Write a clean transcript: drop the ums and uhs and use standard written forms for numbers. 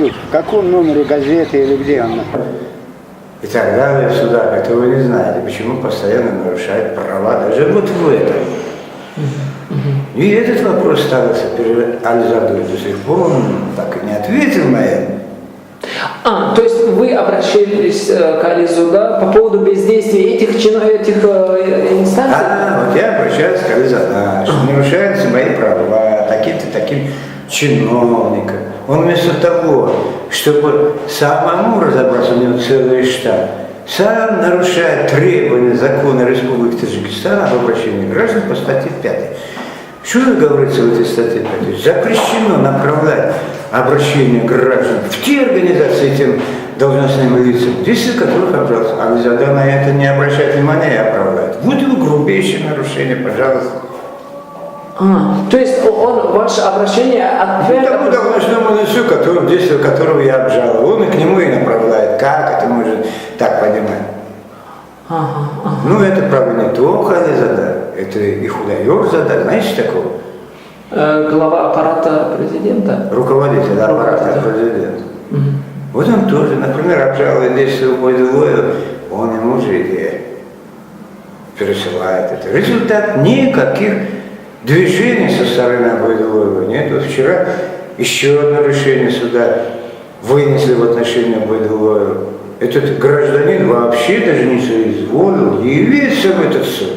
пишут, в каком номере газеты или где он находится. И так далее в судах, это вы не знаете, почему постоянно нарушают права, даже вот в этом. И этот вопрос ставился перед Ализадой до сих пор, он так и не ответил на это. То есть вы обращались к Ализуда по поводу бездействия этих инстанций? Вот я обращаюсь к Ализаде, что нарушаются мои права таким-то таким чиновником. Он вместо того, чтобы самому разобраться, у него целый штат, сам нарушает требования закона Республики Таджикистан об обращении граждан по статье 5. Что говорится в этой статье 5? Запрещено направлять обращение граждан в те организации этим должностным лицам, действия которых обжался. А Ализада на это не обращает внимания и оправдывает. Вот его грубейшее нарушение, пожалуйста. То есть он ваше обращение отвергает? Тому должностному лицу, действие которого я обжаловал, он и к нему и направляет. Как это может так понимать? Ну, это, правда, не только Ализада, это и Худаёр Зада, знаете такого? Глава аппарата президента? Руководитель аппарата президента. Вот он тоже, например, обжалует действие Убайдуллоева, он ему же и пересылает это. Результат: никаких движений со стороны Убайдуллоева нет. Вот вчера еще одно решение суда вынесли в отношении Убайдуллоева. Этот гражданин вообще даже не соизволил явиться в этот суд.